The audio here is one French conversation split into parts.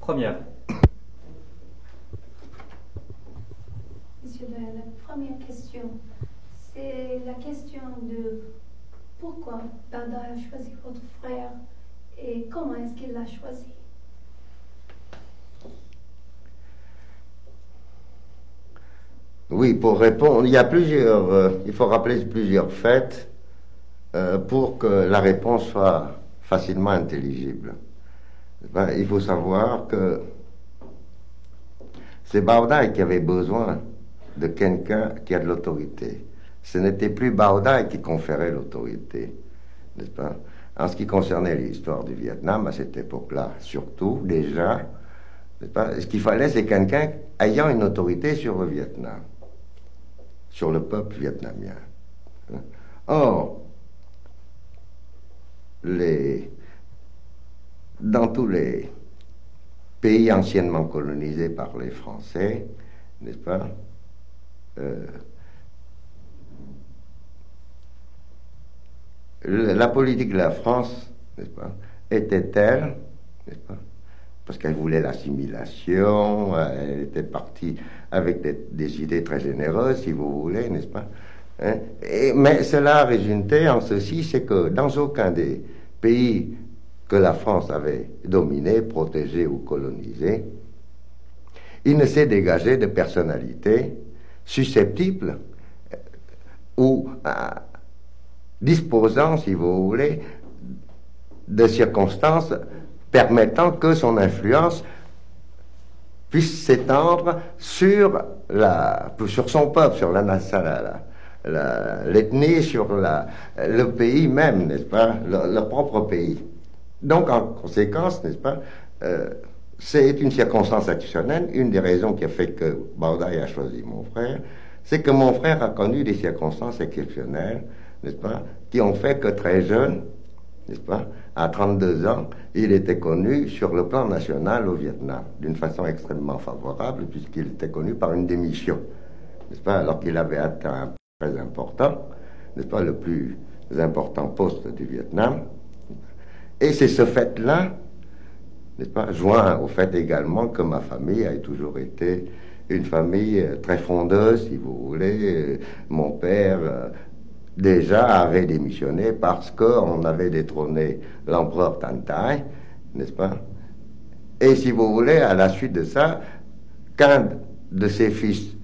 Première. Monsieur, la première question, c'est la question de pourquoi Baudaï a choisi votre frère et comment est-ce qu'il l'a choisi? Oui, pour répondre, il y a plusieurs, il faut rappeler plusieurs faits pour que la réponse soit facilement intelligible. Ben, il faut savoir que c'est Baudaï qui avait besoin de quelqu'un qui a de l'autorité. Ce n'était plus Baudaï qui conférait l'autorité, n'est-ce pas? En ce qui concernait l'histoire du Vietnam, à cette époque-là, surtout, déjà, n'est-ce pas? Ce qu'il fallait, c'est quelqu'un ayant une autorité sur le Vietnam, sur le peuple vietnamien. Or, dans tous les pays anciennement colonisés par les Français, n'est-ce pas, la politique de la France, n'est-ce pas, était telle, n'est-ce pas, parce qu'elle voulait l'assimilation, elle était partie avec des idées très généreuses, si vous voulez, n'est-ce pas, hein? Mais cela a résulté en ceci, c'est que dans aucun des pays que la France avait dominé, protégé ou colonisé, il ne s'est dégagé de personnalités susceptibles ou disposant, si vous voulez, de circonstances permettant que son influence puisse s'étendre sur son peuple, sur l'ethnie, sur le pays même, n'est-ce pas, le propre pays. Donc, en conséquence, n'est-ce pas, c'est une circonstance additionnelle. Une des raisons qui a fait que Baudaï a choisi mon frère, c'est que mon frère a connu des circonstances exceptionnelles, n'est-ce pas, qui ont fait que très jeune, n'est-ce pas, à 32 ans, il était connu sur le plan national au Vietnam, d'une façon extrêmement favorable, puisqu'il était connu par une démission, n'est-ce pas, alors qu'il avait atteint un poste très important, n'est-ce pas, le plus important poste du Vietnam. Et c'est ce fait-là, n'est-ce pas, joint au fait également que ma famille a toujours été une famille très fondeuse, si vous voulez. Mon père déjà avait démissionné parce qu'on avait détrôné l'empereur Tan Tai, n'est-ce pas? Et si vous voulez, à la suite de ça, qu'un de ses fils,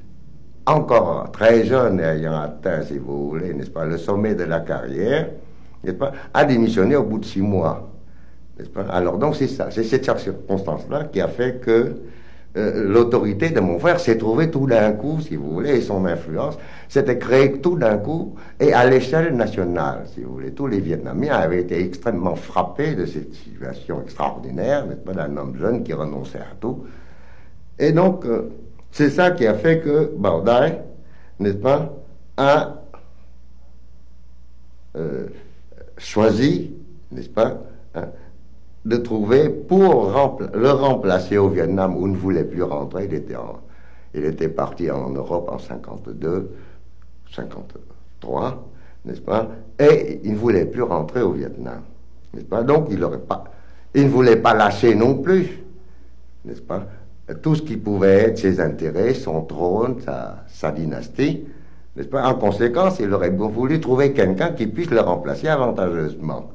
encore très jeune et ayant atteint, si vous voulez, n'est-ce pas, le sommet de la carrière, n'est-ce pas, a démissionné au bout de 6 mois. N'est-ce pas? Alors donc c'est ça, c'est cette circonstance-là qui a fait que l'autorité de mon frère s'est trouvée tout d'un coup, si vous voulez, et son influence s'était créée tout d'un coup, et à l'échelle nationale, si vous voulez. Tous les Vietnamiens avaient été extrêmement frappés de cette situation extraordinaire, n'est-ce pas, d'un homme jeune qui renonçait à tout. Et donc, c'est ça qui a fait que Baudaï, n'est-ce pas, a choisi, n'est-ce pas, hein, de trouver pour le remplacer au Vietnam où il ne voulait plus rentrer. Il était parti en Europe en 52, 53, n'est-ce pas, et il ne voulait plus rentrer au Vietnam, n'est-ce pas, donc il ne voulait pas lâcher non plus, n'est-ce pas, tout ce qui pouvait être ses intérêts, son trône, sa dynastie, n'est-ce pas. En conséquence, il aurait voulu trouver quelqu'un qui puisse le remplacer avantageusement,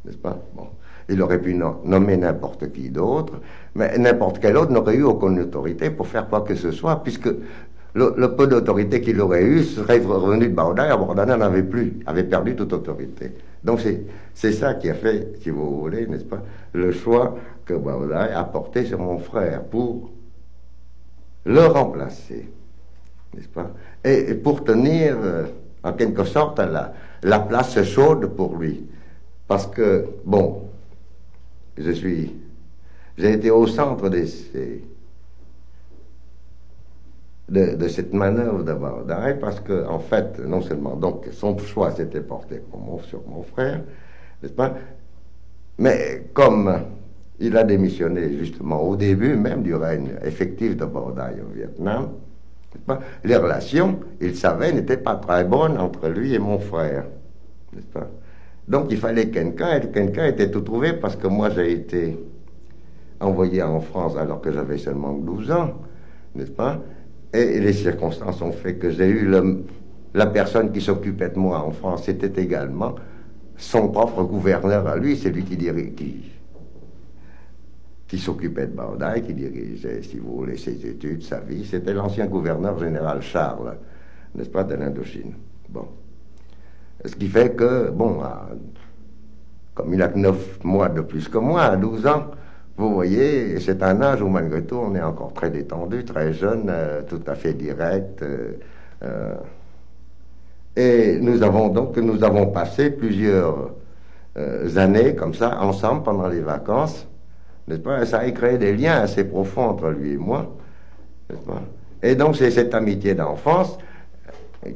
n'est-ce pas. Bon. Il aurait pu nommer n'importe qui d'autre, mais n'importe quel autre n'aurait eu aucune autorité pour faire quoi que ce soit, puisque le peu d'autorité qu'il aurait eu serait revenu de Baudaï. Baudaï n'en avait plus, avait perdu toute autorité. Donc c'est ça qui a fait, si vous voulez, n'est-ce pas, le choix que Baudaï a porté sur mon frère pour le remplacer, n'est-ce pas, et pour tenir en quelque sorte la place chaude pour lui. Parce que, bon, j'ai été au centre de cette manœuvre de Baudaï, parce que, en fait, non seulement donc son choix s'était porté sur mon frère, n'est-ce pas, mais comme il a démissionné justement au début même du règne effectif de Baudaï au Vietnam, n'est-ce pas, les relations, il savait, n'étaient pas très bonnes entre lui et mon frère, n'est-ce pas. Donc il fallait quelqu'un, et quelqu'un était tout trouvé, parce que moi j'ai été envoyé en France alors que j'avais seulement 12 ans, n'est-ce pas? Et les circonstances ont fait que j'ai eu la personne qui s'occupait de moi en France, c'était également son propre gouverneur à lui, c'est lui qui s'occupait de Baodaï, qui dirigeait, si vous voulez, ses études, sa vie. C'était l'ancien gouverneur général Charles, n'est-ce pas, de l'Indochine. Bon. Ce qui fait que, bon, comme il a que 9 mois de plus que moi, à 12 ans, vous voyez, c'est un âge où, malgré tout, on est encore très détendu, très jeune, tout à fait direct. Et nous avons passé plusieurs années comme ça, ensemble, pendant les vacances, n'est-ce pas? Et ça a créé des liens assez profonds entre lui et moi, n'est-ce pas? Et donc, c'est cette amitié d'enfance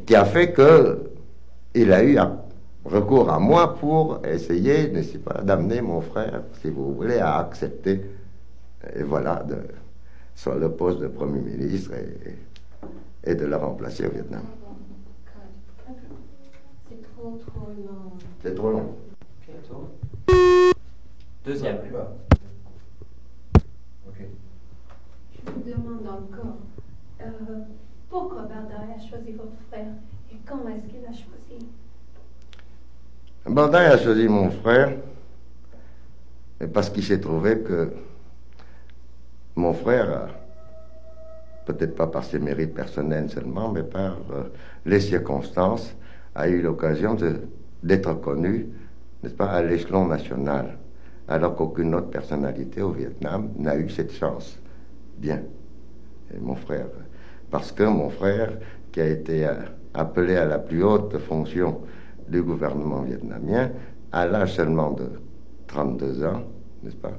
qui a fait que il a eu recours à moi pour essayer, n'est-ce pas, d'amener mon frère, si vous voulez, à accepter, et voilà, sur le poste de Premier ministre et de le remplacer au Vietnam. C'est trop long. C'est trop long. Deuxième. Ok. Je vous demande encore, pourquoi Baodaï a choisi votre frère et comment est-ce qu'il a choisi? Baodaï a choisi mon frère parce qu'il s'est trouvé que mon frère, peut-être pas par ses mérites personnels seulement, mais par les circonstances, a eu l'occasion d'être connu, n'est-ce pas, à l'échelon national, alors qu'aucune autre personnalité au Vietnam n'a eu cette chance. Bien. Et mon frère, parce que mon frère, qui a été appelé à la plus haute fonction du gouvernement vietnamien, à l'âge seulement de 32 ans, n'est-ce pas,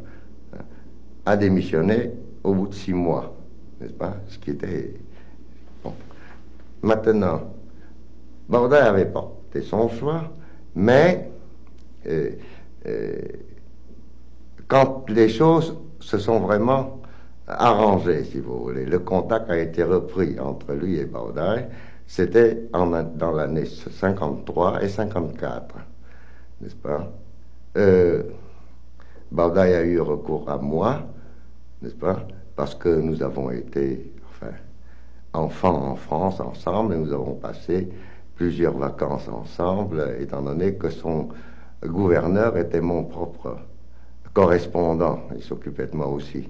a démissionné au bout de 6 mois, n'est-ce pas, ce qui était... Bon. Maintenant, Baodaï avait porté son choix, mais quand les choses se sont vraiment arrangées, si vous voulez, le contact a été repris entre lui et Baodaï, c'était dans l'année 53 et 54, n'est-ce pas? Baodaï a eu recours à moi, n'est-ce pas? Parce que nous avons été, enfants en France ensemble, et nous avons passé plusieurs vacances ensemble, étant donné que son gouverneur était mon propre correspondant. Il s'occupait de moi aussi.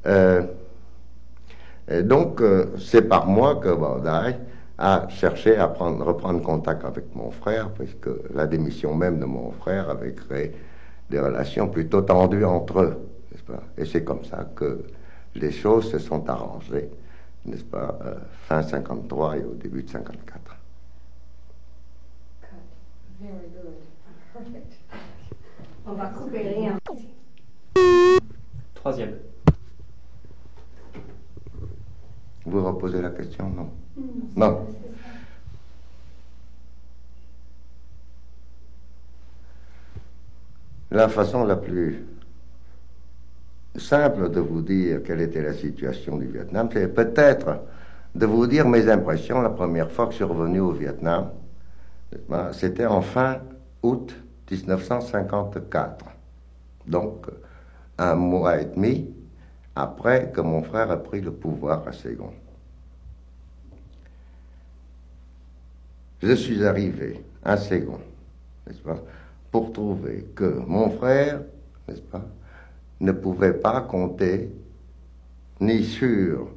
Et donc, c'est par moi que Baodaï a cherché à reprendre contact avec mon frère, puisque la démission même de mon frère avait créé des relations plutôt tendues entre eux, n'est-ce pas? Et c'est comme ça que les choses se sont arrangées, n'est-ce pas, fin 53 et au début de 54. Very good. Perfect. On va couper rien. Troisième. Vous reposez la question, non? Non. La façon la plus simple de vous dire quelle était la situation du Vietnam, c'est peut-être de vous dire mes impressions la première fois que je suis revenu au Vietnam. C'était en fin août 1954. Donc, 1 mois et demi après que mon frère a pris le pouvoir à Saigon. Je suis arrivé à Saigon, n'est-ce pas, pour trouver que mon frère, n'est-ce pas, ne pouvait pas compter ni sur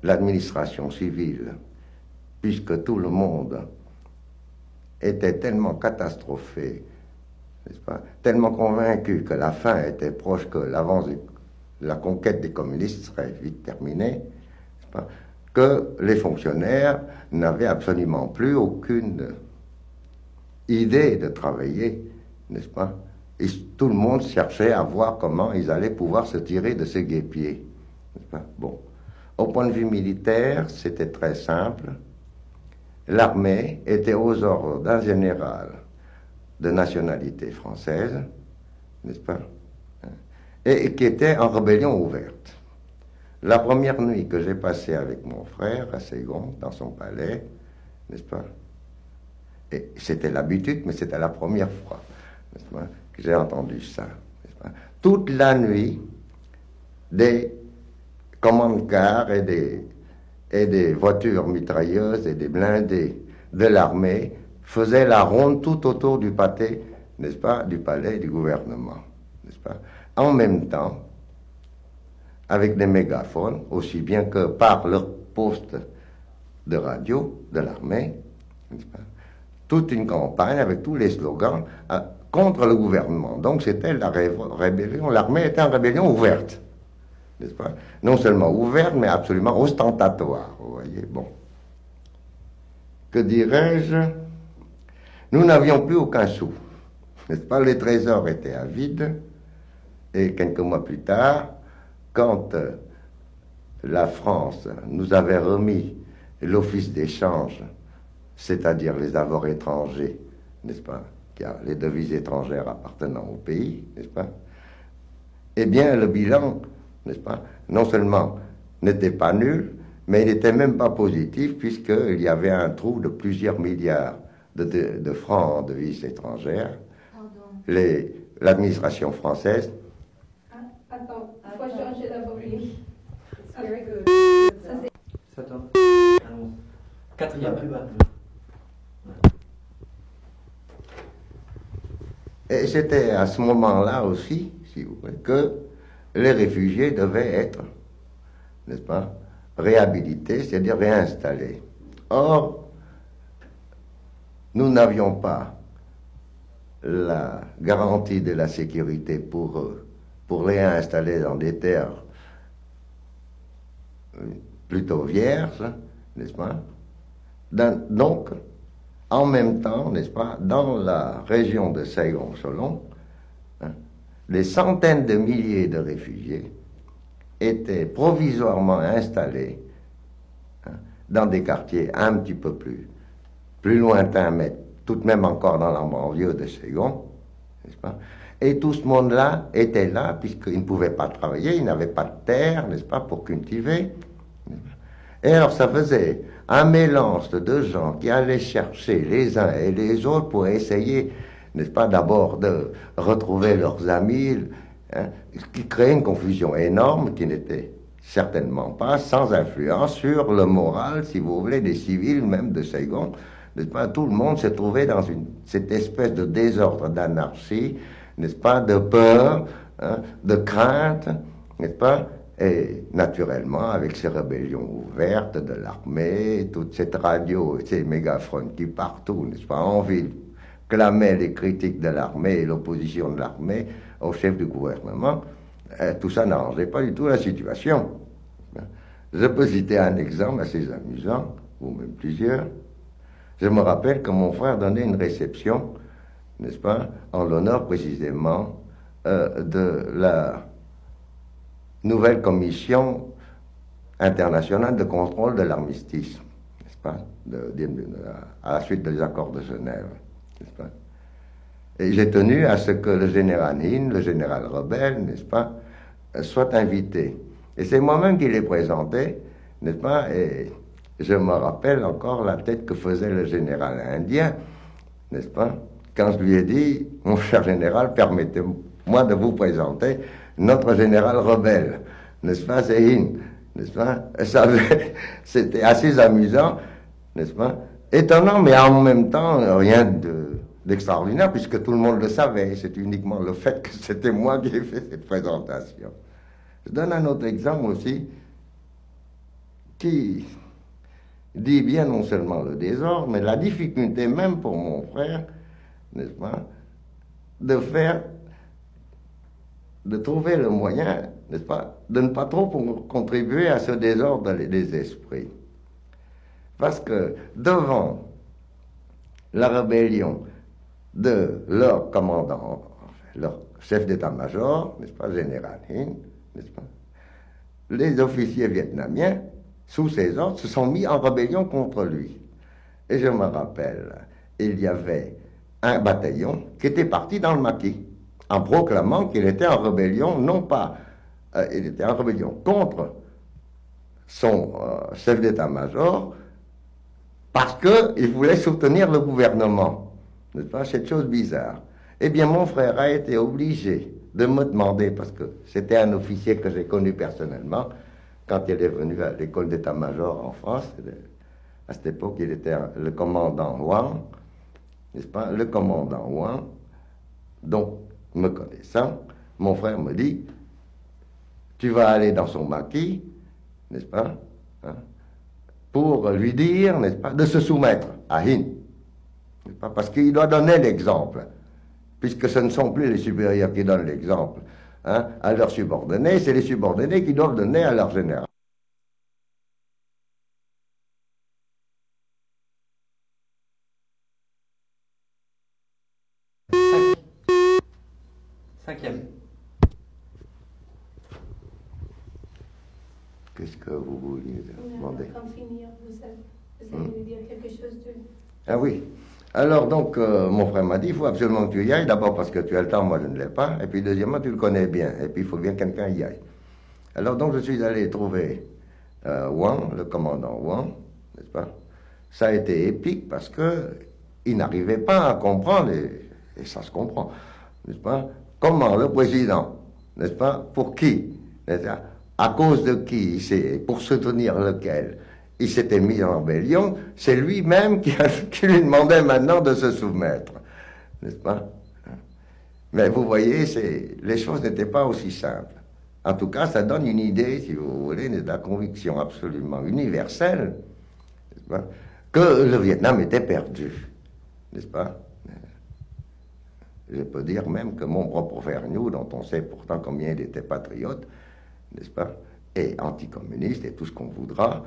l'administration civile, puisque tout le monde était tellement catastrophé, n'est-ce pas, tellement convaincu que la fin était proche, que la conquête des communistes serait vite terminée, n'est-ce pas, que les fonctionnaires n'avaient absolument plus aucune idée de travailler, n'est-ce pas? Et tout le monde cherchait à voir comment ils allaient pouvoir se tirer de ce guêpier, n'est-ce pas? Bon. Au point de vue militaire, c'était très simple. L'armée était aux ordres d'un général de nationalité française, n'est-ce pas? Et qui était en rébellion ouverte. La première nuit que j'ai passée avec mon frère à Saigon, dans son palais, n'est-ce pas? Et c'était l'habitude, mais c'était la première fois, n'est-ce pas, que j'ai entendu ça, n'est-ce pas? toute la nuit, des commandes-cars et des voitures mitrailleuses et des blindés de l'armée faisaient la ronde tout autour du pâté, n'est-ce pas, du palais du gouvernement, n'est-ce pas? En même temps, avec des mégaphones, aussi bien que par leur poste de radio de l'armée, n'est-ce pas? Toute une campagne avec tous les slogans contre le gouvernement. Donc c'était la rébellion, l'armée était en rébellion ouverte, n'est-ce pas? Non seulement ouverte, mais absolument ostentatoire, vous voyez, bon. Que dirais-je? Nous n'avions plus aucun sou, n'est-ce pas? Les trésors étaient à vide, et quelques mois plus tard, quand la France nous avait remis l'office d'échange, c'est-à-dire les avoirs étrangers, n'est-ce pas, car les devises étrangères appartenant au pays, n'est-ce pas, eh bien, le bilan, n'est-ce pas, non seulement n'était pas nul, mais il n'était même pas positif, puisqu'il y avait un trou de plusieurs milliards de francs en devises étrangères. L'administration française... Attends, il faut changer d'abord. It's very good. Ça, c'est... 7 ans. Quatrième plus bas. Et c'était à ce moment-là aussi, si vous voulez, que les réfugiés devaient être, n'est-ce pas, réhabilités, c'est-à-dire réinstallés. Or, nous n'avions pas la garantie de la sécurité pour les réinstaller dans des terres plutôt vierges, n'est-ce pas? Donc, en même temps, n'est-ce pas, dans la région de Saigon-Solon, des centaines de milliers de réfugiés étaient provisoirement installés dans des quartiers un petit peu plus lointains, mais tout de même encore dans la banlieue de Saigon, n'est-ce pas? Et tout ce monde-là était là, puisqu'ils ne pouvaient pas travailler, ils n'avaient pas de terre, n'est-ce pas, pour cultiver. Et alors ça faisait un mélange de gens qui allaient chercher les uns et les autres pour essayer, n'est-ce pas, d'abord de retrouver leurs amis, ce qui créait une confusion énorme qui n'était certainement pas sans influence sur le moral, si vous voulez, des civils même de Saigon, n'est-ce pas? Tout le monde s'est trouvé dans cette espèce de désordre, d'anarchie, n'est-ce pas, de peur, de crainte, n'est-ce pas? Et naturellement, avec ces rébellions ouvertes de l'armée, toute cette radio, ces mégaphones qui partout, n'est-ce pas, en ville, clamaient les critiques de l'armée et l'opposition de l'armée au chef du gouvernement, tout ça n'arrangeait pas du tout la situation. Je peux citer un exemple assez amusant, ou même plusieurs. Je me rappelle que mon frère donnait une réception, n'est-ce pas, en l'honneur précisément de la nouvelle commission internationale de contrôle de l'armistice, n'est-ce pas, à la suite des accords de Genève, n'est-ce pas. Et j'ai tenu à ce que le général Hine, le général rebelle, n'est-ce pas, soit invité. Et c'est moi-même qui l'ai présenté, n'est-ce pas, et je me rappelle encore la tête que faisait le général indien, n'est-ce pas, quand je lui ai dit, mon cher général, permettez-moi de vous présenter notre général rebelle, n'est-ce pas, c'est Hine, n'est-ce pas, c'était assez amusant, n'est-ce pas, étonnant, mais en même temps, rien d'extraordinaire, puisque tout le monde le savait, c'est uniquement le fait que c'était moi qui ai fait cette présentation. Je donne un autre exemple aussi, qui dit bien non seulement le désordre, mais la difficulté même pour mon frère, n'est-ce pas, de trouver le moyen, n'est-ce pas, de ne pas trop contribuer à ce désordre des esprits. Parce que devant la rébellion de leur commandant, leur chef d'état-major, n'est-ce pas, général Hine, n'est-ce pas, les officiers vietnamiens, sous ses ordres, se sont mis en rébellion contre lui. Et je me rappelle, il y avait un bataillon qui était parti dans le maquis, en proclamant qu'il était en rébellion, non pas, il était en rébellion contre son chef d'état-major, parce qu'il voulait soutenir le gouvernement. N'est-ce pas, cette chose bizarre. Eh bien, mon frère a été obligé, de me demander, parce que c'était un officier que j'ai connu personnellement, quand il est venu à l'école d'état-major en France, à cette époque, il était le commandant Wang, n'est-ce pas? Le commandant Wang, donc, me connaissant, mon frère me dit, tu vas aller dans son maquis, n'est-ce pas, hein, pour lui dire, n'est-ce pas, de se soumettre à Hin, n'est-ce pas, parce qu'il doit donner l'exemple, puisque ce ne sont plus les supérieurs qui donnent l'exemple, hein, à leurs subordonnés, c'est les subordonnés qui doivent donner à leur général. Cinquième. Qu'est-ce que vous vouliez demander? Quand finir, vous allez dire quelque chose de... Ah oui. Alors donc, mon frère m'a dit, il faut absolument que tu y ailles, d'abord parce que tu as le temps, moi je ne l'ai pas, et puis deuxièmement, tu le connais bien, et puis il faut bien que quelqu'un y aille. Alors donc, je suis allé trouver Wang, le commandant Wang, n'est-ce pas? Ça a été épique parce que il n'arrivait pas à comprendre, et ça se comprend, n'est-ce pas? Comment le président, n'est-ce pas? Pour qui, n'est-ce pas? À cause de qui, pour soutenir lequel il s'était mis en rébellion, c'est lui-même qui lui demandait maintenant de se soumettre, n'est-ce pas? Mais vous voyez, les choses n'étaient pas aussi simples. En tout cas, ça donne une idée, si vous voulez, de la conviction absolument universelle, n'est-ce pas, que le Vietnam était perdu, n'est-ce pas? Je peux dire même que mon propre frère New, dont on sait pourtant combien il était patriote, n'est-ce pas, et anticommuniste, et tout ce qu'on voudra,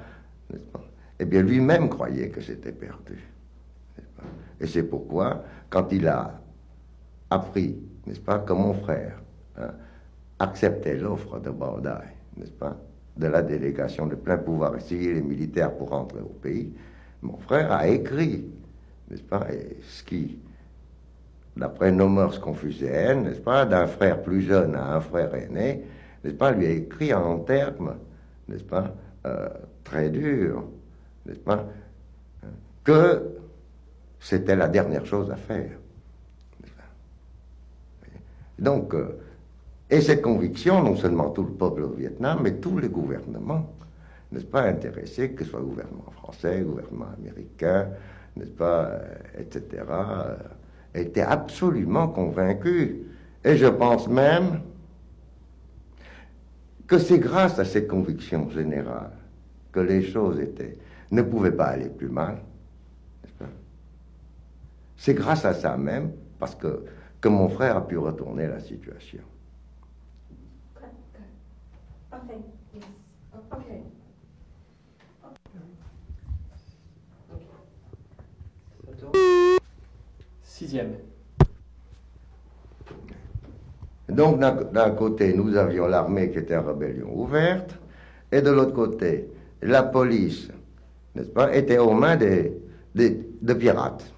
n'est-ce pas, eh bien lui-même croyait que c'était perdu, n'est-ce pas? Et c'est pourquoi, quand il a appris, n'est-ce pas, que mon frère acceptait l'offre de Bảo Đại, n'est-ce pas, de la délégation de plein pouvoir civil et militaire pour rentrer au pays, mon frère a écrit, n'est-ce pas, et ce qui, d'après nos mœurs confucéennes, n'est-ce pas, d'un frère plus jeune à un frère aîné, n'est-ce pas, lui a écrit en termes, n'est-ce pas, très durs, n'est-ce pas, que c'était la dernière chose à faire. Donc, et cette conviction, non seulement tout le peuple au Vietnam, mais tous les gouvernements, n'est-ce pas, intéressés, que ce soit le gouvernement français, le gouvernement américain, n'est-ce pas, etc., étaient absolument convaincus. Et je pense même que c'est grâce à ces convictions générales que les choses ne pouvaient pas aller plus mal, n'est-ce pas? C'est grâce à ça même, parce que mon frère a pu retourner la situation. Okay. Yes. Okay. Sixième. Donc, d'un côté, nous avions l'armée qui était en rébellion ouverte, et de l'autre côté, la police, n'est-ce pas, était aux mains de pirates,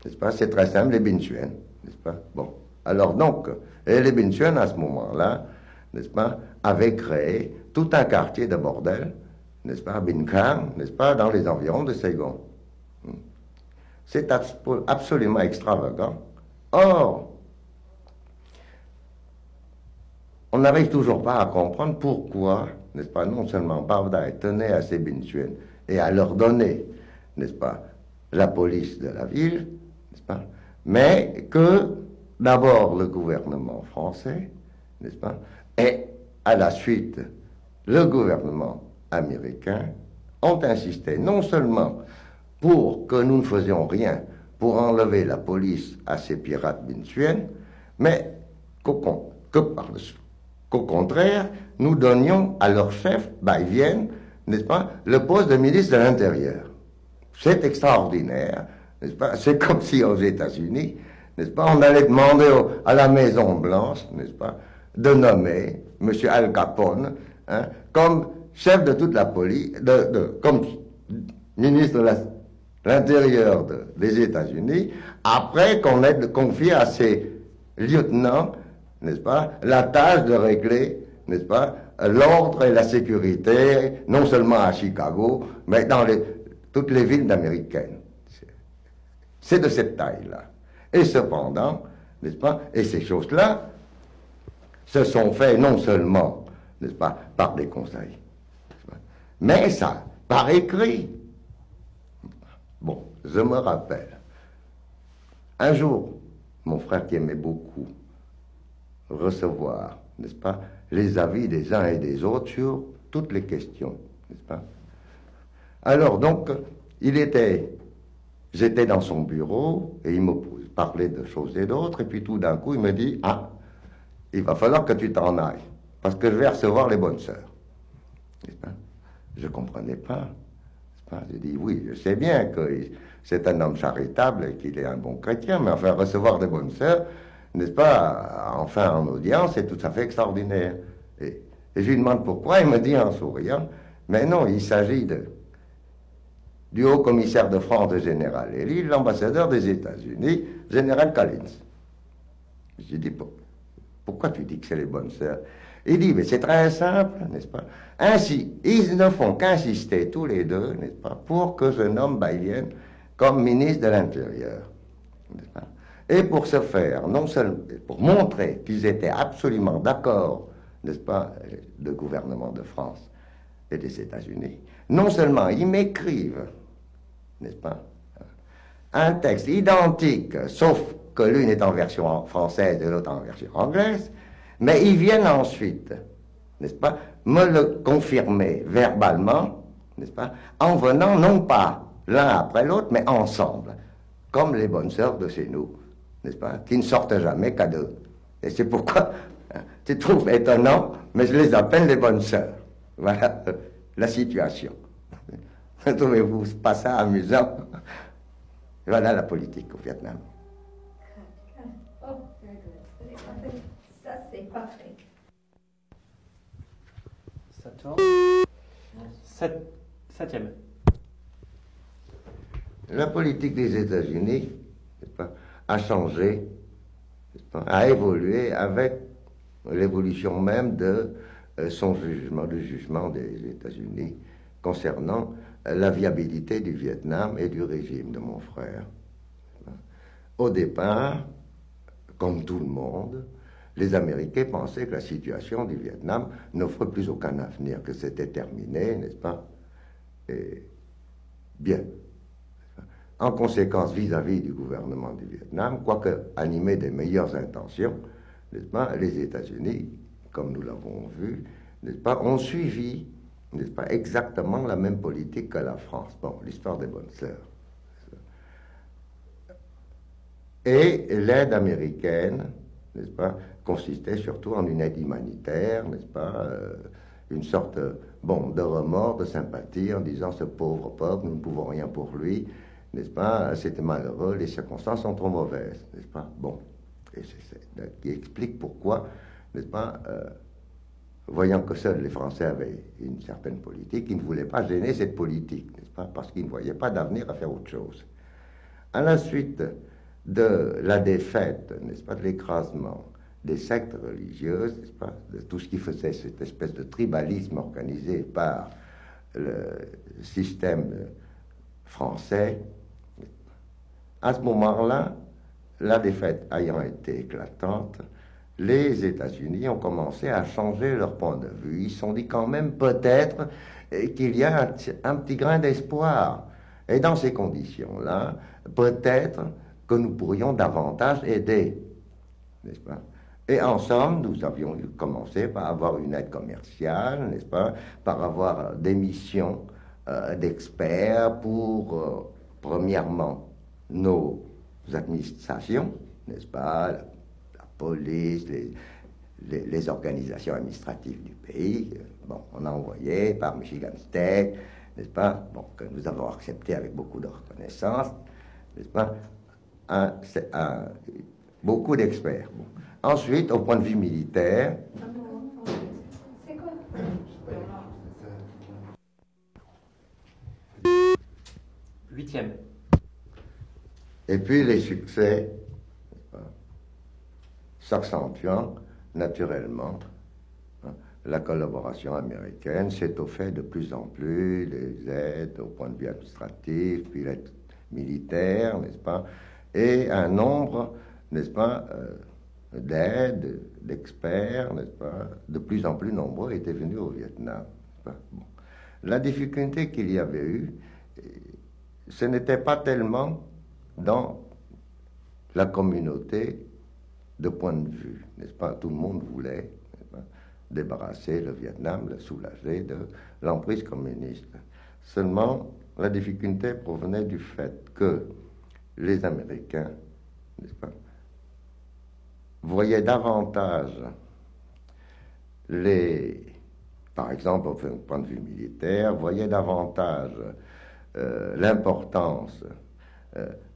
n'est-ce pas? C'est très simple, les Binh Xuyen, n'est-ce pas? Bon, alors donc, et les Binh Xuyen, à ce moment-là, n'est-ce pas, avaient créé tout un quartier de bordel, n'est-ce pas, à Binh Cang, n'est-ce pas, dans les environs de Saigon. C'est absolument extravagant. Or, on n'arrive toujours pas à comprendre pourquoi, n'est-ce pas, non seulement Bảo Đại tenait à ces Binh Xuyen et à leur donner, n'est-ce pas, la police de la ville, n'est-ce pas, mais que d'abord le gouvernement français, n'est-ce pas, et à la suite le gouvernement américain ont insisté non seulement pour que nous ne faisions rien pour enlever la police à ces pirates Binh Xuyen, mais qu'au contraire, nous donnions à leur chef, Bai Vien, n'est-ce pas, le poste de ministre de l'Intérieur. C'est extraordinaire, n'est-ce pas? C'est comme si aux États-Unis, n'est-ce pas, on allait demander à la Maison Blanche, n'est-ce pas, de nommer M. Al Capone, hein, comme chef de toute la police, comme ministre de l'Intérieur des États-Unis, après qu'on ait confié à ses lieutenants, n'est-ce pas, la tâche de régler, n'est-ce pas, l'ordre et la sécurité, non seulement à Chicago, mais dans toutes les villes américaines. C'est de cette taille-là. Et cependant, n'est-ce pas, et ces choses-là se sont faits non seulement, n'est-ce pas, par des conseils, mais ça, par écrit. Bon, je me rappelle, un jour, mon frère qui aimait beaucoup recevoir, n'est-ce pas, les avis des uns et des autres sur toutes les questions, n'est-ce pas? Alors donc, j'étais dans son bureau et il me parlait de choses et d'autres, et puis tout d'un coup, il me dit, ah, il va falloir que tu t'en ailles, parce que je vais recevoir les bonnes sœurs. N'est-ce pas? Je ne comprenais pas. Je dis, oui, je sais bien que c'est un homme charitable et qu'il est un bon chrétien, mais enfin, recevoir des bonnes sœurs, n'est-ce pas, enfin, en audience, c'est tout à fait extraordinaire. Et je lui demande pourquoi, il me dit en souriant, mais non, il s'agit du haut commissaire de France, le général Elie, l'ambassadeur des États-Unis, général Collins. Je lui dis, pourquoi tu dis que c'est les bonnes sœurs? Il dit, mais c'est très simple, n'est-ce pas? Ainsi, ils ne font qu'insister tous les deux, n'est-ce pas, pour que je nomme Biden comme ministre de l'Intérieur, n'est-ce pas? Et pour ce faire, non seulement pour montrer qu'ils étaient absolument d'accord, n'est-ce pas, le gouvernement de France et des États-Unis, non seulement ils m'écrivent, n'est-ce pas, un texte identique, sauf que l'une est en version française et l'autre en version anglaise, mais ils viennent ensuite, n'est-ce pas, me le confirmer verbalement, n'est-ce pas, en venant non pas l'un après l'autre, mais ensemble, comme les bonnes sœurs de chez nous, n'est-ce pas, qui ne sortent jamais qu'à deux. Et c'est pourquoi, tu trouves étonnant, mais je les appelle les bonnes sœurs. Voilà la situation. Ne trouvez-vous pas ça amusant? Voilà la politique au Vietnam. Oh, ça c'est parfait. Ça tourne. Septième. La politique des États-Unis, n'est-ce pas, a changé, n'est-ce pas, a évolué avec l'évolution même de son jugement, du jugement des États-Unis concernant la viabilité du Vietnam et du régime de mon frère. Au départ, comme tout le monde, les Américains pensaient que la situation du Vietnam n'offre plus aucun avenir, que c'était terminé, n'est-ce pas? Et bien. En conséquence, vis-à-vis du gouvernement du Vietnam, quoique animé des meilleures intentions, n'est-ce pas, les États-Unis, comme nous l'avons vu, n'est-ce pas, ont suivi, n'est-ce pas, exactement la même politique que la France. Bon, l'histoire des bonnes sœurs. Et l'aide américaine, n'est-ce pas, consistait surtout en une aide humanitaire, n'est-ce pas, une sorte, bon, de remords, de sympathie, en disant ce pauvre peuple, nous ne pouvons rien pour lui, n'est-ce pas, c'était malheureux, les circonstances sont trop mauvaises, n'est-ce pas, bon, et c'est qui explique pourquoi, n'est-ce pas, voyant que seuls les Français avaient une certaine politique, ils ne voulaient pas gêner cette politique, n'est-ce pas, parce qu'ils ne voyaient pas d'avenir à faire autre chose. À la suite de la défaite, n'est-ce pas, de l'écrasement des sectes religieuses, n'est-ce pas, de tout ce qui faisait cette espèce de tribalisme organisé par le système français, à ce moment-là, la défaite ayant été éclatante, les États-Unis ont commencé à changer leur point de vue. Ils se sont dit quand même peut-être qu'il y a un petit grain d'espoir. Et dans ces conditions-là, peut-être que nous pourrions davantage aider, n'est-ce pas? Et en somme, nous avions commencé par avoir une aide commerciale, n'est-ce pas? Par avoir des missions d'experts pour, premièrement, nos administrations, n'est-ce pas? La police, les organisations administratives du pays. Bon, on a envoyé par Michigan State, n'est-ce pas? Bon, que nous avons accepté avec beaucoup de reconnaissance, n'est-ce pas? Beaucoup d'experts. Bon. Ensuite, au point de vue militaire, C'est quoi? Huitième. et puis les succès s'accentuant naturellement, la collaboration américaine s'étoffait de plus en plus, les aides au point de vue administratif, puis l'aide militaire, n'est-ce pas, et un nombre, n'est-ce pas, d'aide, d'experts, n'est-ce pas, de plus en plus nombreux étaient venus au Vietnam. Bon. La difficulté qu'il y avait eu, ce n'était pas tellement dans la communauté de point de vue, n'est-ce pas? Tout le monde voulait débarrasser le Vietnam, le soulager de l'emprise communiste. Seulement, la difficulté provenait du fait que les Américains, n'est-ce pas, voyaient davantage par exemple, au point de vue militaire, voyaient davantage l'importance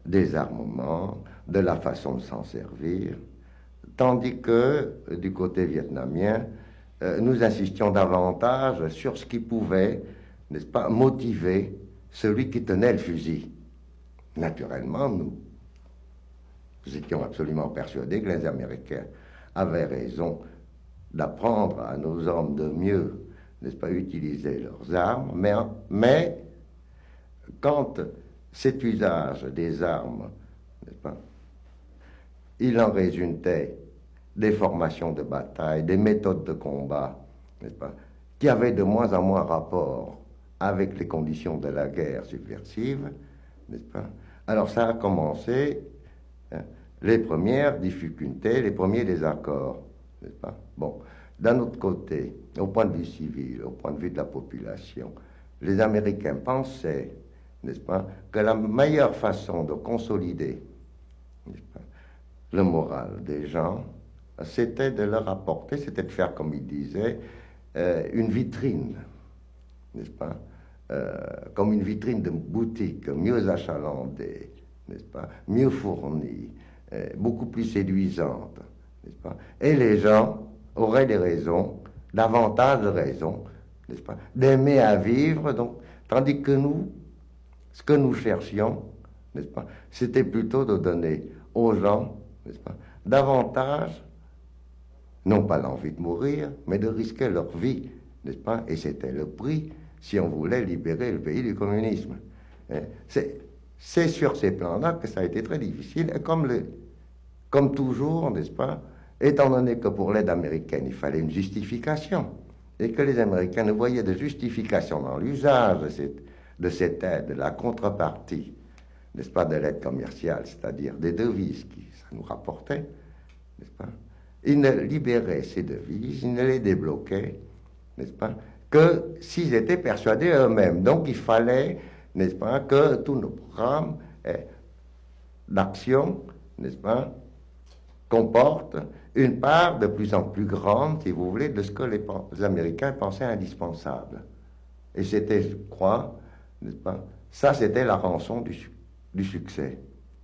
des armements, de la façon de s'en servir, tandis que du côté vietnamien, nous insistions davantage sur ce qui pouvait, n'est-ce pas, motiver celui qui tenait le fusil. Naturellement, nous étions absolument persuadés que les Américains avaient raison d'apprendre à nos hommes de mieux, n'est-ce pas, utiliser leurs armes, mais quand cet usage des armes, n'est-ce pas, il en résultait des formations de bataille, des méthodes de combat, n'est-ce pas, qui avaient de moins en moins rapport avec les conditions de la guerre subversive, n'est-ce pas? Alors ça a commencé, hein, les premières difficultés, les premiers désaccords, n'est-ce pas? Bon, d'un autre côté, au point de vue civil, au point de vue de la population, les Américains pensaient, n'est-ce pas, que la meilleure façon de consolider, n'est-ce pas, le moral des gens, c'était de leur apporter, c'était de faire, comme ils disaient, une vitrine, n'est-ce pas, comme une vitrine de boutique, mieux achalandée, n'est-ce pas, mieux fournie, beaucoup plus séduisante, n'est-ce pas, et les gens auraient des raisons, davantage de raisons, n'est-ce pas, d'aimer à vivre, donc, tandis que nous, ce que nous cherchions, n'est-ce pas, c'était plutôt de donner aux gens, n'est-ce pas, davantage, non pas l'envie de mourir, mais de risquer leur vie, n'est-ce pas, et c'était le prix si on voulait libérer le pays du communisme. C'est sur ces plans-là que ça a été très difficile, et comme toujours, n'est-ce pas, étant donné que pour l'aide américaine, il fallait une justification, et que les Américains ne voyaient de justification dans l'usage de cette aide, de la contrepartie, n'est-ce pas, de l'aide commerciale, c'est-à-dire des devises qui ça nous rapportait, n'est-ce pas, ils ne libéraient ces devises, ils ne les débloquaient, n'est-ce pas, que s'ils étaient persuadés eux-mêmes. Donc il fallait, n'est-ce pas, que tous nos programmes d'action, n'est-ce pas, comportent une part de plus en plus grande, si vous voulez, de ce que les Américains pensaient indispensable. Et c'était, je crois, n'est-ce pas, ça c'était la rançon du succès,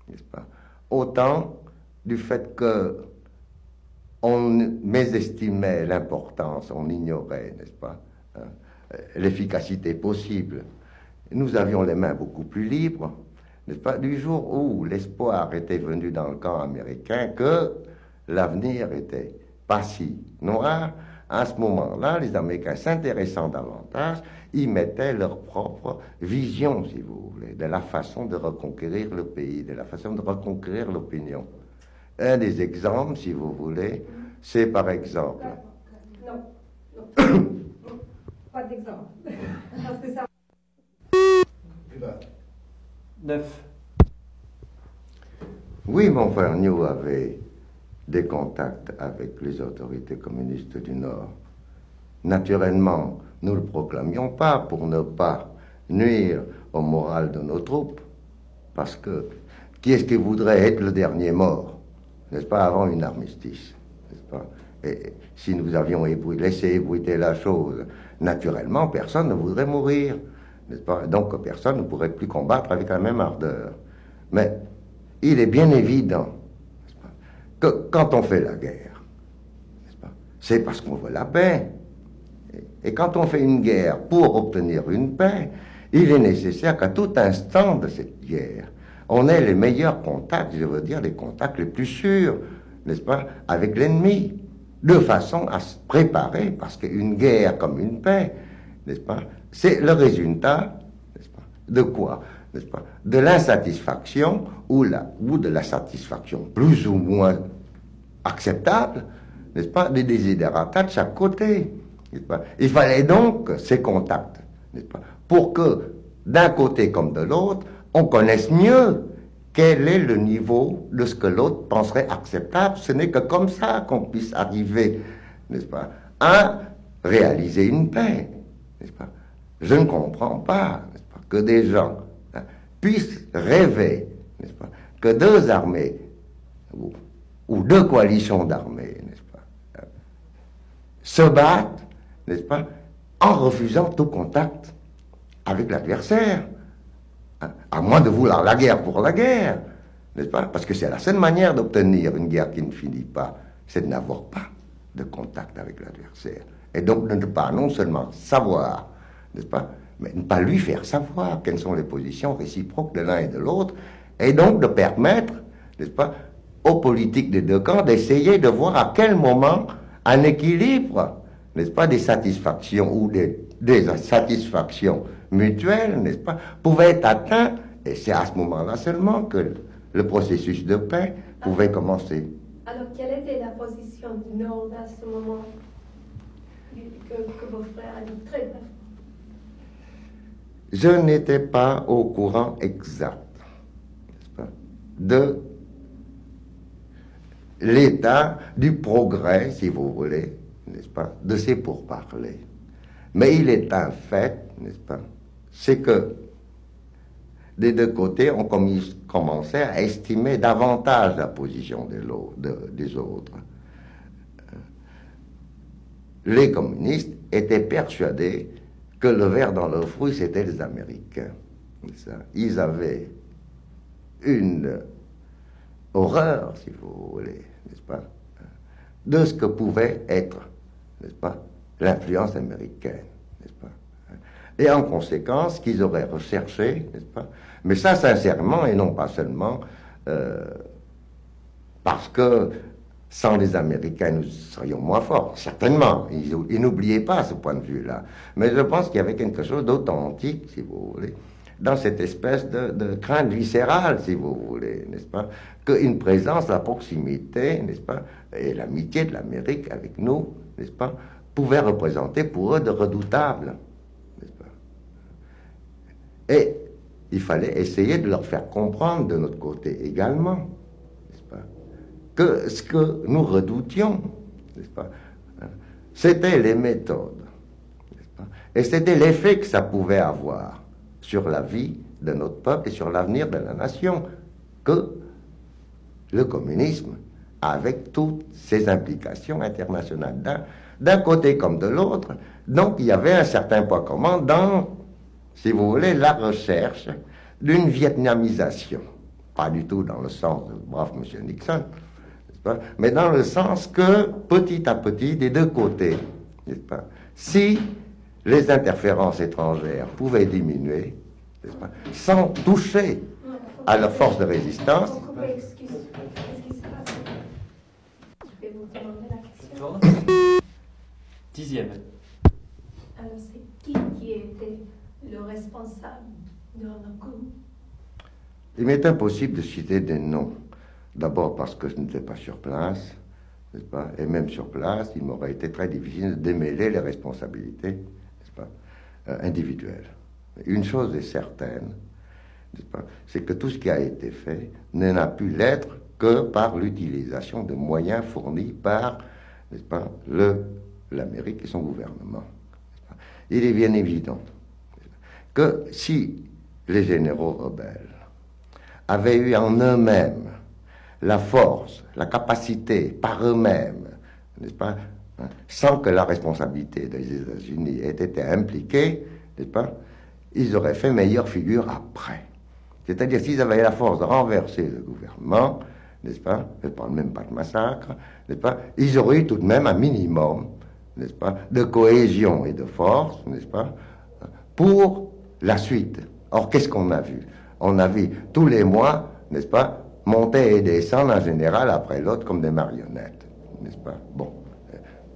n'est-ce pas, autant du fait que on mésestimait l'importance, on ignorait, n'est-ce pas, hein, l'efficacité possible. Nous avions les mains beaucoup plus libres, n'est-ce pas, du jour où l'espoir était venu dans le camp américain que l'avenir était pas si noir. À ce moment-là, les Américains s'intéressant davantage, ils mettaient leur propre vision, si vous voulez, de la façon de reconquérir le pays, de la façon de reconquérir l'opinion. Un des exemples, si vous voulez, c'est par exemple... Non, pas d'exemple. Parce que ça... 9. Oui, mon frère New avait des contacts avec les autorités communistes du Nord. Naturellement, nous ne le proclamions pas pour ne pas nuire au moral de nos troupes, parce que qui est-ce qui voudrait être le dernier mort, n'est-ce pas, avant une armistice, n'est-ce pas? Et si nous avions laissé ébruiter la chose, naturellement, personne ne voudrait mourir, n'est-ce pas? Donc personne ne pourrait plus combattre avec la même ardeur. Mais il est bien évident, n'est-ce pas, que quand on fait la guerre, n'est-ce pas, c'est parce qu'on veut la paix. Et quand on fait une guerre pour obtenir une paix, il est nécessaire qu'à tout instant de cette guerre, on ait les meilleurs contacts, je veux dire les contacts les plus sûrs, n'est-ce pas, avec l'ennemi, de façon à se préparer, parce qu'une guerre comme une paix, n'est-ce pas, c'est le résultat, n'est-ce pas, de quoi, n'est-ce pas, de l'insatisfaction ou de la satisfaction plus ou moins acceptable, n'est-ce pas, des desiderata de chaque côté, n'est-ce pas. Il fallait donc ces contacts, n'est-ce pas, pour que d'un côté comme de l'autre, on connaisse mieux quel est le niveau de ce que l'autre penserait acceptable. Ce n'est que comme ça qu'on puisse arriver, n'est-ce pas, à réaliser une paix, n'est-ce pas. Je ne comprends pas, n'est-ce pas, que des gens puissent rêver, n'est-ce pas, que deux armées ou deux coalitions d'armées, n'est-ce pas, se battent, n'est-ce pas, en refusant tout contact avec l'adversaire, à moins de vouloir la guerre pour la guerre, n'est-ce pas, parce que c'est la seule manière d'obtenir une guerre qui ne finit pas, c'est de n'avoir pas de contact avec l'adversaire, et donc de ne pas non seulement savoir, n'est-ce pas, mais ne pas lui faire savoir quelles sont les positions réciproques de l'un et de l'autre, et donc de permettre, n'est-ce pas, aux politiques des deux camps d'essayer de voir à quel moment un équilibre, n'est-ce pas, des satisfactions ou des satisfactions mutuelles, n'est-ce pas, pouvait être atteint, et c'est à ce moment-là seulement que le processus de paix pouvait commencer. Alors, quelle était la position du Nord à ce moment que vos frères a dit très bref? Je n'étais pas au courant exact, n'est-ce pas, de l'état du progrès, si vous voulez, n'est-ce pas, de ces pourparlers. Mais il est un fait, n'est-ce pas, c'est que des deux côtés, on commençait à estimer davantage la position des autres. Les communistes étaient persuadés que le ver dans le fruit, c'était les Américains. Ils avaient une horreur, si vous voulez, n'est-ce pas, de ce que pouvait être, n'est-ce pas, l'influence américaine, n'est-ce pas. Et en conséquence, qu'ils auraient recherché, n'est-ce pas, mais ça sincèrement, et non pas seulement parce que sans les Américains, nous serions moins forts, certainement. Ils n'oubliaient pas ce point de vue-là. Mais je pense qu'il y avait quelque chose d'authentique, si vous voulez, dans cette espèce de crainte viscérale, si vous voulez, n'est-ce pas, qu'une présence, la proximité, n'est-ce pas, et l'amitié de l'Amérique avec nous, n'est-ce pas, pouvait représenter pour eux de redoutables, n'est-ce pas. Et il fallait essayer de leur faire comprendre de notre côté également, n'est-ce pas, que ce que nous redoutions, n'est-ce pas, c'était les méthodes, n'est-ce pas, et c'était l'effet que ça pouvait avoir sur la vie de notre peuple et sur l'avenir de la nation, que le communisme, avec toutes ses implications internationales, d'un côté comme de l'autre. Donc il y avait un certain point commun dans, si vous voulez, la recherche d'une vietnamisation. Pas du tout dans le sens de brave M. Nixon, n'est-ce pas, mais dans le sens que, petit à petit, des deux côtés, n'est-ce pas, si les interférences étrangères pouvaient diminuer, n'est-ce pas, sans toucher à la force de résistance. Excusez, qu'est-ce qui se passe? Je vais vous demander la question. 10e. Alors, c'est qui était le responsable de le coup? Il m'est impossible de citer des noms. D'abord parce que je n'étais pas sur place, n'est-ce pas? Et même sur place, il m'aurait été très difficile de démêler les responsabilités, n'est-ce pas, individuelles. Une chose est certaine, n'est-ce pas, c'est que tout ce qui a été fait n'a pu l'être que par l'utilisation de moyens fournis par, n'est-ce pas, l'Amérique et son gouvernement. Il est bien évident que si les généraux rebelles avaient eu en eux-mêmes la force, la capacité par eux-mêmes, n'est-ce pas, sans que la responsabilité des États-Unis ait été impliquée, n'est-ce pas, ils auraient fait meilleure figure après. C'est-à-dire, s'ils avaient la force de renverser le gouvernement, n'est-ce pas, je ne parle même pas de massacre, n'est-ce pas, ils auraient eu tout de même un minimum, n'est-ce pas, de cohésion et de force, n'est-ce pas, pour la suite. Or, qu'est-ce qu'on a vu? On a vu tous les mois, n'est-ce pas, monter et descendre un général après l'autre comme des marionnettes, n'est-ce pas? Bon,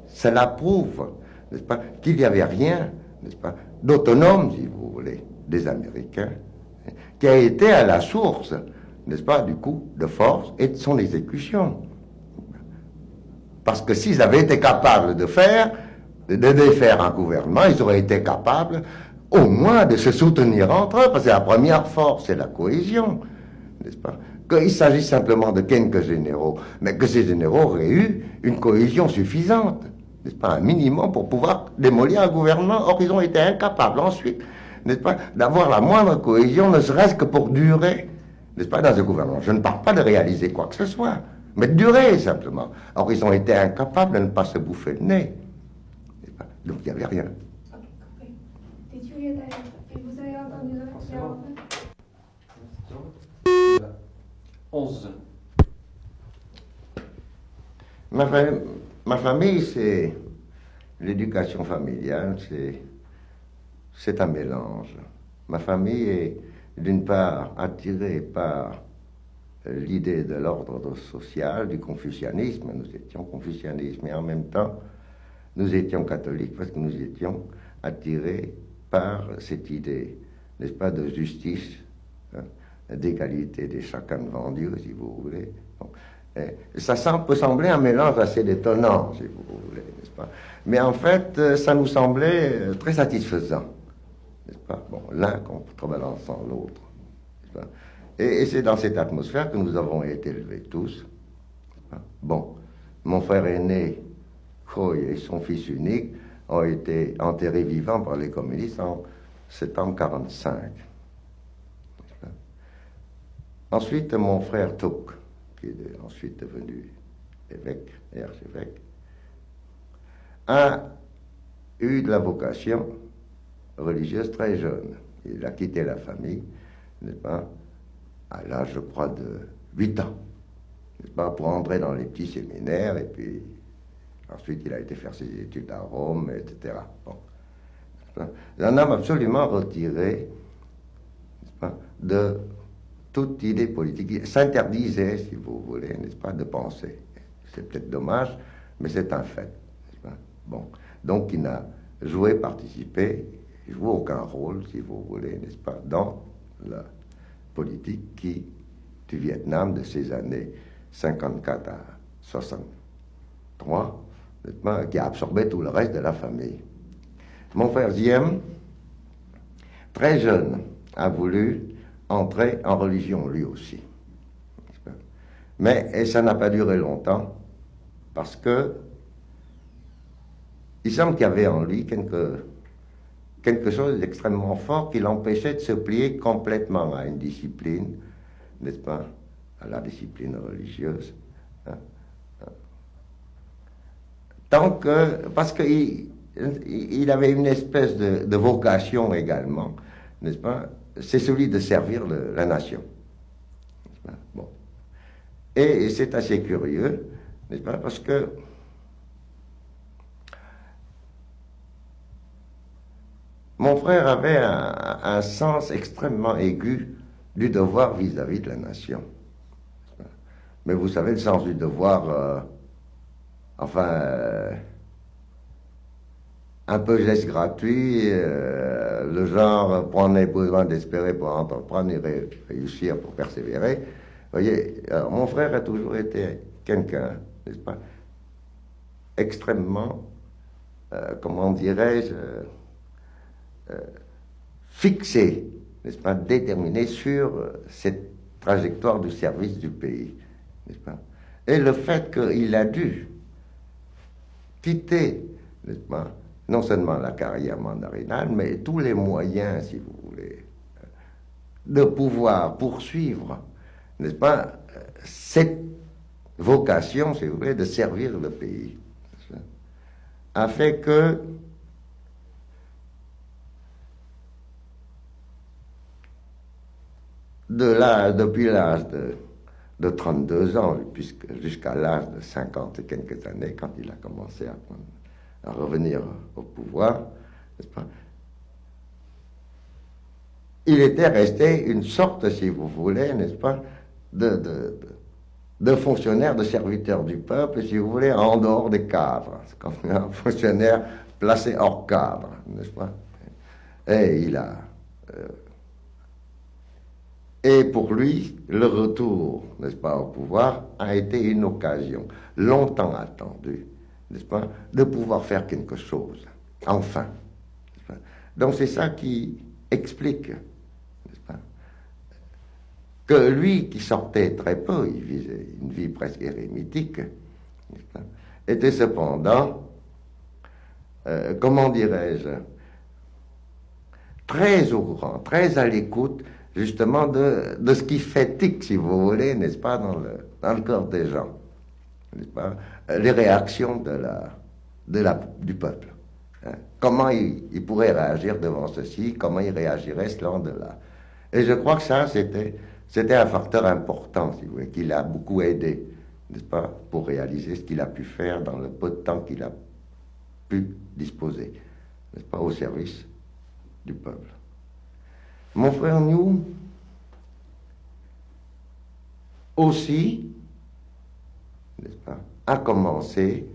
cela prouve, n'est-ce pas, qu'il n'y avait rien, n'est-ce pas, d'autonome, si vous voulez, des Américains, qui a été à la source, n'est-ce pas, du coup, de force et de son exécution. Parce que s'ils avaient été capables de défaire un gouvernement, ils auraient été capables au moins de se soutenir entre eux, parce que la première force, c'est la cohésion, n'est-ce pas? Qu'il s'agit simplement de quelques généraux, mais que ces généraux auraient eu une cohésion suffisante, n'est-ce pas, un minimum pour pouvoir démolir un gouvernement. Or, ils ont été incapables ensuite, n'est-ce pas, d'avoir la moindre cohésion, ne serait-ce que pour durer, n'est-ce pas, dans ce gouvernement. Je ne parle pas de réaliser quoi que ce soit, mais de durer simplement. Or, ils ont été incapables de ne pas se bouffer le nez. Donc, il n'y avait rien. Ok, compris. Did you hear that? Et vous avez entendu la Forcément. 11. Ma famille, c'est l'éducation familiale, c'est un mélange. Ma famille est d'une part attirée par l'idée de l'ordre social, du confucianisme. Nous étions confucianistes, mais en même temps, nous étions catholiques parce que nous étions attirés par cette idée, n'est-ce pas, de justice, hein, d'égalité de chacun devant Dieu, si vous voulez. Bon. Ça peut sembler un mélange assez détonnant, si vous voulez, n'est-ce pas? Mais en fait, ça nous semblait très satisfaisant, n'est-ce pas? Bon, l'un contrebalançant l'autre, n'est-ce pas? Et c'est dans cette atmosphère que nous avons été élevés tous. Bon, mon frère aîné, Khoi, et son fils unique ont été enterrés vivants par les communistes en septembre 1945. Ensuite, mon frère Tuk, qui est ensuite devenu évêque et archevêque, a eu de la vocation religieuse très jeune. Il a quitté la famille, n'est-ce pas, à l'âge, je crois, de 8 ans, n'est-ce pas, pour entrer dans les petits séminaires, et puis ensuite il a été faire ses études à Rome, etc. Bon. Un homme absolument retiré, n'est-ce pas, de toute idée politique. Il s'interdisait, si vous voulez, n'est-ce pas, de penser. C'est peut-être dommage, mais c'est un fait, n'est-ce pas? Bon. Donc il n'a participé, joué aucun rôle, si vous voulez, n'est-ce pas, dans la politique du Vietnam de ces années 54 à 63, n'est-ce pas, qui a absorbé tout le reste de la famille. Mon frère Ziem, très jeune, a voulu entrer en religion lui aussi. Mais ça n'a pas duré longtemps, parce que il semble qu'il y avait en lui quelque chose d'extrêmement fort qui l'empêchait de se plier complètement à une discipline, n'est-ce pas, à la discipline religieuse. Parce qu'il avait une espèce de vocation également, n'est-ce pas, c'est celui de servir la nation. Bon. Et c'est assez curieux, n'est-ce pas, parce que mon frère avait un sens extrêmement aigu du devoir vis-à-vis de la nation. Mais vous savez, le sens du devoir, un peu geste gratuit, le genre prenez besoin d'espérer pour entreprendre et réussir pour persévérer. Vous voyez, alors, mon frère a toujours été quelqu'un, n'est-ce pas, extrêmement, comment dirais-je, fixé, n'est-ce pas, déterminé sur cette trajectoire du service du pays, n'est-ce pas? Et le fait qu'il a dû quitter, n'est-ce pas, non seulement la carrière mandarinale, mais tous les moyens, si vous voulez, de pouvoir poursuivre, n'est-ce pas, cette vocation, si vous voulez, de servir le pays, a fait que depuis l'âge de 32 ans, jusqu'à l'âge de 50 et quelques années, quand il a commencé à revenir au pouvoir, n'est-ce pas, il était resté une sorte, si vous voulez, n'est-ce pas, de fonctionnaire, de serviteur du peuple, si vous voulez, en dehors des cadres. C'est comme un fonctionnaire placé hors cadre, n'est-ce pas? Et il a Et pour lui, le retour, n'est-ce pas, au pouvoir a été une occasion longtemps attendue, n'est-ce pas, de pouvoir faire quelque chose, enfin. N'est-ce pas. Donc c'est ça qui explique, n'est-ce pas, que lui qui sortait très peu, il visait une vie presque érémitique, n'est-ce pas, était cependant, comment dirais-je, très au courant, très à l'écoute, justement, de ce qui fait tic, si vous voulez, n'est-ce pas, dans le corps des gens, n'est-ce pas, les réactions du peuple. Hein. Comment il pourrait réagir devant ceci, comment il réagirait selon de là. Et je crois que ça, c'était un facteur important, si vous voulez, qui l'a beaucoup aidé, n'est-ce pas, pour réaliser ce qu'il a pu faire dans le peu de temps qu'il a pu disposer, n'est-ce pas, au service du peuple. Mon frère New aussi, n'est-ce pas, a commencé,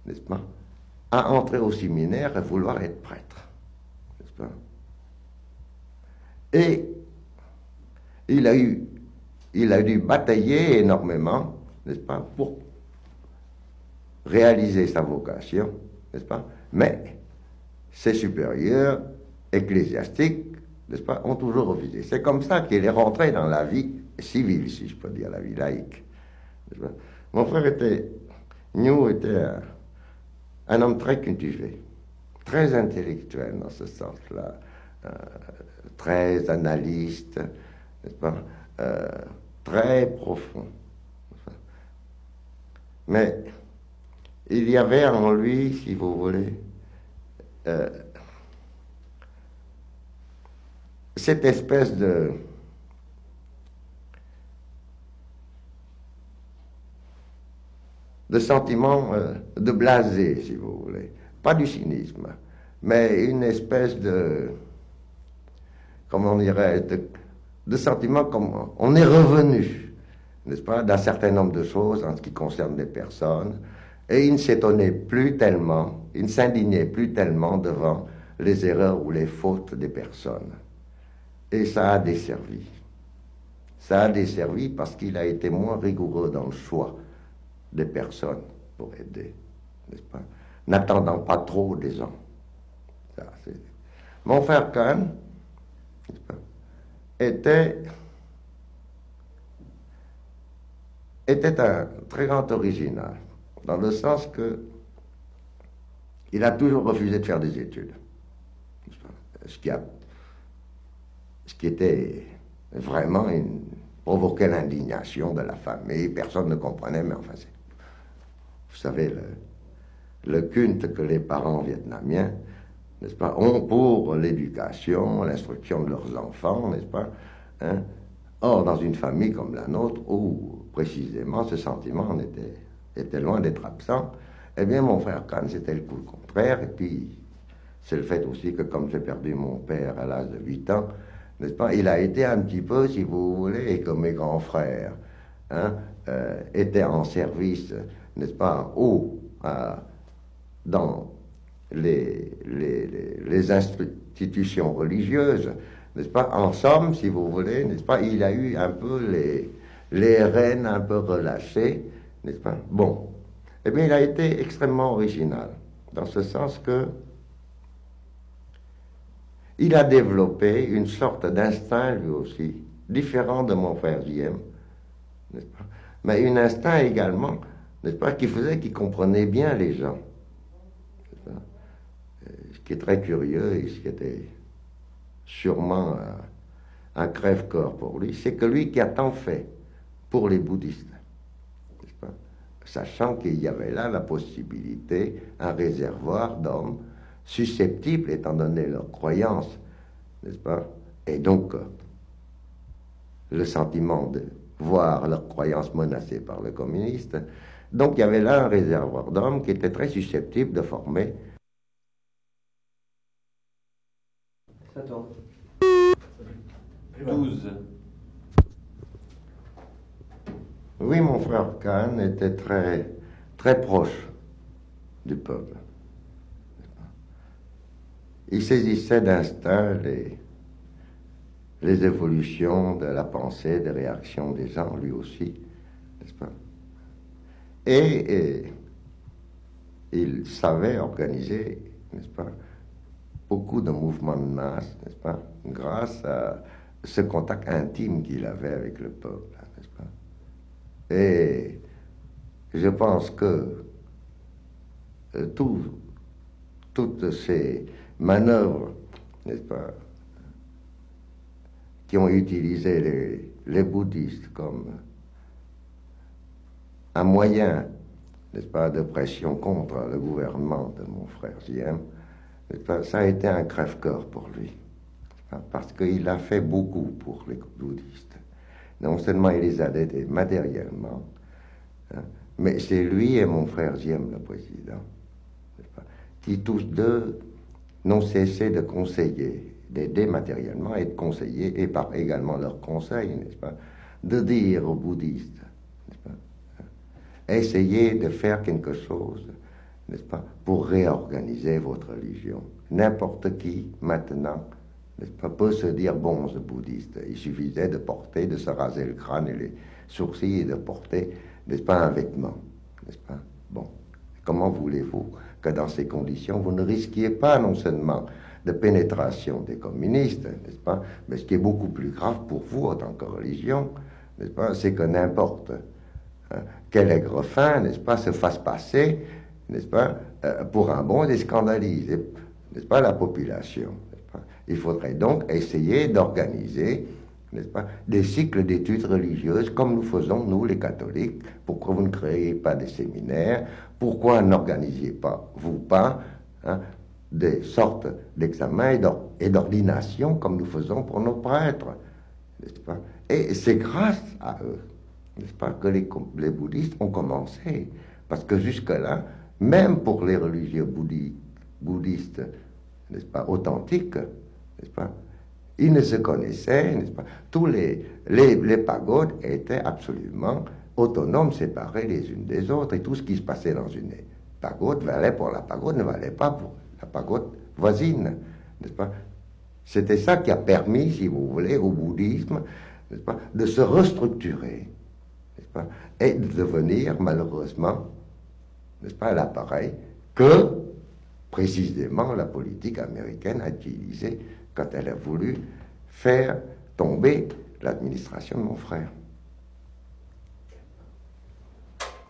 n'est-ce pas, à entrer au séminaire et vouloir être prêtre, n'est-ce pas. Et il a dû batailler énormément, n'est-ce pas, pour réaliser sa vocation, n'est-ce pas, mais ses supérieurs ecclésiastiques, n'est-ce pas, ont toujours refusé. C'est comme ça qu'il est rentré dans la vie civile, si je peux dire, la vie laïque. Mon frère New était un homme très cultivé, très intellectuel dans ce sens-là, très analyste, n'est-ce pas, très profond. Mais il y avait en lui, si vous voulez, cette espèce de sentiment de blasé, si vous voulez. Pas du cynisme, mais une espèce de, comment dirais, de sentiment comme on est revenu, n'est-ce pas, d'un certain nombre de choses en ce qui concerne les personnes, et il ne s'étonnait plus tellement, il ne s'indignait plus tellement devant les erreurs ou les fautes des personnes. Et ça a desservi. Ça a desservi parce qu'il a été moins rigoureux dans le choix des personnes pour aider, n'est-ce pas, n'attendant pas trop des gens. Ça, mon frère Kahn, n'est-ce pas, était un très grand original, dans le sens que il a toujours refusé de faire des études, ce qui était vraiment provoquait l'indignation de la famille. Personne ne comprenait, mais enfin, vous savez, le culte que les parents vietnamiens, n'est-ce pas, ont pour l'éducation, l'instruction de leurs enfants, n'est-ce pas, hein? Or, dans une famille comme la nôtre, où précisément ce sentiment était loin d'être absent, eh bien, mon frère Kahn, c'était le coup contraire, et puis c'est le fait aussi que comme j'ai perdu mon père à l'âge de 8 ans, n'est-ce pas, il a été un petit peu, si vous voulez, et comme mes grands frères, hein, étaient en service, n'est-ce pas, dans les institutions religieuses, n'est-ce pas, en somme, si vous voulez, n'est-ce pas, il a eu un peu les rênes un peu relâchées, n'est-ce pas. Bon, eh bien, il a été extrêmement original, dans ce sens que il a développé une sorte d'instinct, lui aussi, différent de mon frère J.M., n'est-ce pas, mais un instinct également, n'est-ce pas, qui faisait qu'il comprenait bien les gens. N'est-ce pas? Ce qui est très curieux et ce qui était sûrement un crève-corps pour lui, c'est que lui qui a tant fait pour les bouddhistes, n'est-ce pas, sachant qu'il y avait là la possibilité, un réservoir d'hommes susceptibles, étant donné leurs croyances, n'est-ce pas, et donc le sentiment de voir leurs croyances menacées par le communiste. Donc il y avait là un réservoir d'hommes qui était très susceptible de former. Ça tourne. 12. Oui, mon frère Kahn était très, très proche du peuple. Il saisissait d'instinct les évolutions de la pensée, des réactions des gens, lui aussi, n'est-ce pas? Et il savait organiser, n'est-ce pas, beaucoup de mouvements de masse, n'est-ce pas, grâce à ce contact intime qu'il avait avec le peuple, n'est-ce pas? Et je pense que toutes ces manœuvres, n'est-ce pas, qui ont utilisé les bouddhistes comme un moyen, n'est-ce pas, de pression contre le gouvernement de mon frère Ziem, n'est-ce pas, ça a été un crève-cœur pour lui, parce qu'il a fait beaucoup pour les bouddhistes. Non seulement il les a aidés matériellement, hein, mais c'est lui et mon frère Ziem, le président, n'est-ce pas, qui tous deux n'ont cessé de conseiller, d'aider matériellement et de conseiller, et par également leurs conseils, n'est-ce pas, de dire aux bouddhistes, n'est-ce pas, essayez de faire quelque chose, n'est-ce pas, pour réorganiser votre religion. N'importe qui, maintenant, n'est-ce pas, peut se dire bon, ce bouddhiste. Il suffisait de se raser le crâne et les sourcils et de porter, n'est-ce pas, un vêtement, n'est-ce pas. Bon, comment voulez-vous que dans ces conditions, vous ne risquiez pas non seulement de pénétration des communistes, n'est-ce pas, mais ce qui est beaucoup plus grave pour vous en tant que religion, n'est-ce pas, c'est que n'importe quel aigrefin, n'est-ce pas, se fasse passer, n'est-ce pas, pour un bon et scandalise, n'est-ce pas, la population. N'est-ce pas. Il faudrait donc essayer d'organiser, n'est-ce pas, des cycles d'études religieuses comme nous faisons, nous, les catholiques. Pourquoi vous ne créez pas des séminaires? Pourquoi n'organisiez pas, vous pas, hein, des sortes d'examens et d'ordination comme nous faisons pour nos prêtres, n'est-ce pas? Et c'est grâce à eux, n'est-ce pas, que les bouddhistes ont commencé. Parce que jusque-là, même pour les religieux bouddhistes, n'est-ce pas, authentiques, n'est-ce pas, ils ne se connaissaient, n'est-ce pas. Tous les pagodes étaient absolument autonomes, séparées les unes des autres, et tout ce qui se passait dans une pagode valait pour la pagode, ne valait pas pour la pagode voisine, n'est-ce pas. C'était ça qui a permis, si vous voulez, au bouddhisme, n'est-ce pas, de se restructurer, n'est-ce pas, et de devenir, malheureusement, n'est-ce pas, l'appareil que, précisément, la politique américaine a utilisé quand elle a voulu faire tomber l'administration de mon frère.